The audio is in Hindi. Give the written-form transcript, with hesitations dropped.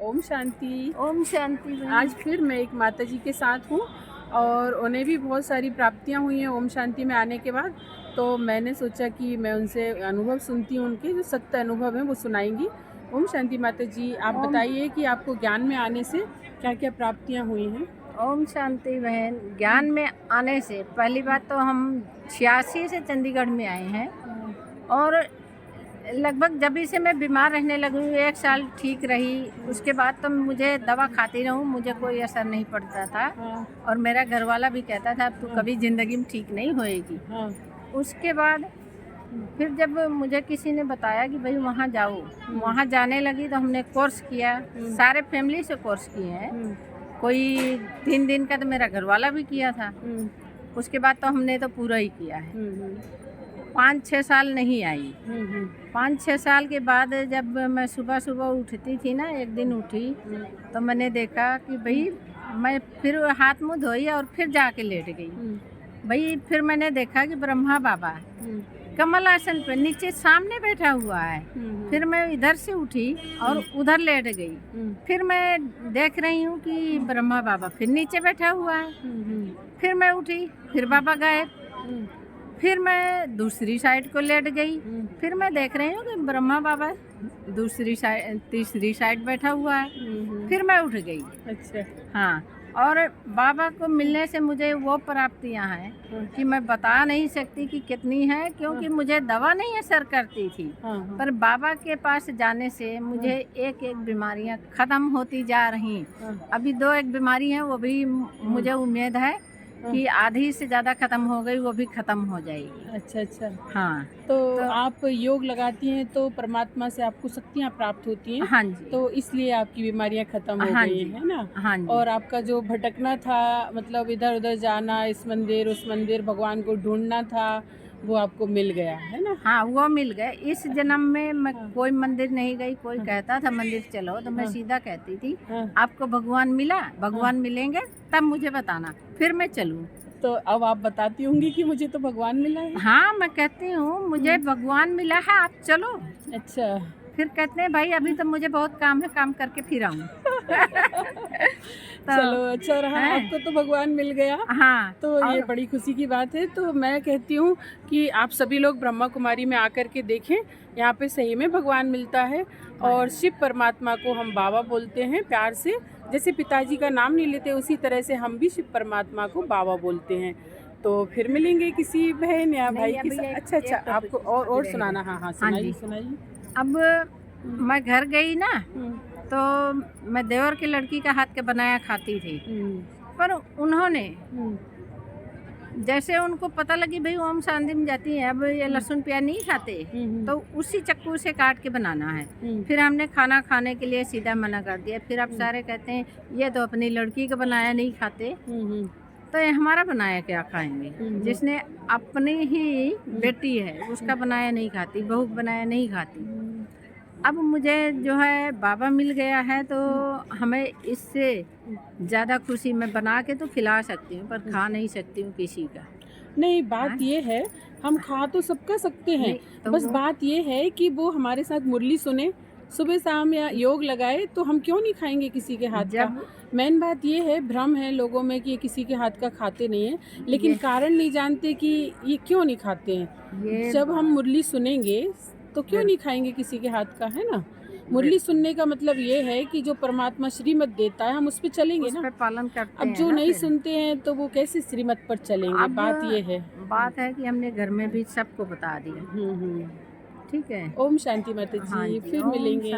ओम शांति। ओम शांति। आज फिर मैं एक माता जी के साथ हूँ और उन्हें भी बहुत सारी प्राप्तियाँ हुई हैं ओम शांति में आने के बाद। तो मैंने सोचा कि मैं उनसे अनुभव सुनती हूँ, उनके जो सत्य अनुभव हैं वो सुनाएंगी। ओम शांति माता जी, आप बताइए कि आपको ज्ञान में आने से क्या क्या प्राप्तियाँ हुई हैं। ओम शांति बहन, ज्ञान में आने से पहली बात तो हम 86 से चंडीगढ़ में आए हैं और लगभग जब से मैं बीमार रहने लगी हूँ, 1 साल ठीक रही। उसके बाद तो मुझे दवा खाती रहूँ, मुझे कोई असर नहीं पड़ता था। और मेरा घर वाला भी कहता था तू कभी ज़िंदगी में ठीक नहीं होएगी। उसके बाद फिर जब मुझे किसी ने बताया कि भाई वहाँ जाओ, वहाँ जाने लगी तो हमने कोर्स किया। सारे फैमिली से कोर्स किए हैं। कोई 3 दिन का तो मेरा घर वाला भी किया था। उसके बाद तो हमने तो पूरा ही किया है। 5-6 साल नहीं आई। 5-6 साल के बाद जब मैं सुबह सुबह उठती थी ना, एक दिन उठी तो मैंने देखा कि भाई मैं फिर हाथ मुँह धोई और फिर जाके लेट गई। भाई फिर मैंने देखा कि ब्रह्मा बाबा कमल आसन पे नीचे सामने बैठा हुआ है। फिर मैं इधर से उठी और उधर लेट गई। फिर मैं देख रही हूँ कि ब्रह्मा बाबा फिर नीचे बैठा हुआ है। फिर मैं उठी, फिर बाबा गए। फिर मैं दूसरी साइड को लेट गई। फिर मैं देख रही हूँ कि ब्रह्मा बाबा दूसरी साइड तीसरी साइड बैठा हुआ है। फिर मैं उठ गई। अच्छा। हाँ, और बाबा को मिलने से मुझे वो प्राप्तियाँ हैं कि मैं बता नहीं सकती कि कितनी है, क्योंकि मुझे दवा नहीं असर करती थी। पर बाबा के पास जाने से मुझे एक एक बीमारियाँ ख़त्म होती जा रही। अभी 2-1 बीमारी हैं, वो भी मुझे उम्मीद है कि आधी से ज़्यादा ख़त्म हो गई, वो भी ख़त्म हो जाएगी। अच्छा अच्छा। हाँ, तो आप योग लगाती हैं तो परमात्मा से आपको शक्तियाँ प्राप्त होती हैं। हाँ जी। तो इसलिए आपकी बीमारियाँ ख़त्म हो हाँ गई जी। है ना। हाँ जी। और आपका जो भटकना था, मतलब इधर उधर जाना, इस मंदिर उस मंदिर, भगवान को ढूंढना था, वो आपको मिल गया है ना। हाँ, वो मिल गए। इस जन्म में मैं कोई मंदिर नहीं गई। कोई कहता था मंदिर चलो तो मैं सीधा कहती थी आपको भगवान मिला, भगवान मिलेंगे तब मुझे बताना, फिर मैं चलूँ। तो अब आप बताती होंगी कि मुझे तो भगवान मिला है। हाँ, मैं कहती हूँ मुझे भगवान मिला है, आप चलो। अच्छा। फिर कहते हैं भाई अभी तो मुझे बहुत काम है, काम करके फिर आऊँ। तो चलो अच्छा रहा, आपको तो भगवान मिल गया। हाँ, तो ये बड़ी खुशी की बात है। तो मैं कहती हूँ कि आप सभी लोग ब्रह्मा कुमारी में आकर के देखें, यहाँ पे सही में भगवान मिलता है। और शिव परमात्मा को हम बाबा बोलते हैं प्यार से, जैसे पिताजी का नाम नहीं लेते उसी तरह से हम भी शिव परमात्मा को बाबा बोलते हैं। तो फिर मिलेंगे किसी बहन या भाई के साथ। अच्छा अच्छा, आपको और सुनाना। हाँ हाँ, सुनाइए सुनाइए। अब मैं घर गई ना, तो मैं देवर की लड़की का हाथ के बनाया खाती थी। पर उन्होंने जैसे उनको पता लगी भाई ओम शांति में जाती है, अब ये लहसुन प्याज नहीं खाते, तो उसी चक्कू से काट के बनाना है। फिर हमने खाना खाने के लिए सीधा मना कर दिया। फिर अब सारे कहते हैं ये तो अपनी लड़की का बनाया नहीं खाते, तो ये हमारा बनाया क्या खाएंगे। जिसने अपनी ही बेटी है उसका बनाया नहीं खाती, बहू बनाया नहीं खाती। अब मुझे जो है बाबा मिल गया है, तो हमें इससे ज़्यादा खुशी मैं बना के तो खिला सकती हूँ, पर खा नहीं सकती हूँ किसी का। नहीं, बात ये है हम खा तो सबका सकते हैं, तो बस बात ये है कि वो हमारे साथ मुरली सुने सुबह शाम या योग लगाए, तो हम क्यों नहीं खाएंगे किसी के हाथ का। मेन बात ये है, भ्रम है लोगों में कि ये किसी के हाथ का खाते नहीं है, लेकिन कारण नहीं जानते कि ये क्यों नहीं खाते हैं। जब हम मुरली सुनेंगे तो क्यों नहीं खाएंगे किसी के हाथ का, है ना। मुरली सुनने का मतलब ये है कि जो परमात्मा श्रीमत देता है हम उस पर चलेंगे ना, पालन करते अब हैं। जो नहीं सुनते हैं तो वो कैसे श्रीमत पर चलेंगे। बात ये है। बात है कि हमने घर में भी सबको बता दिया। ठीक है। ओम शांति माता जी। फिर मिलेंगे।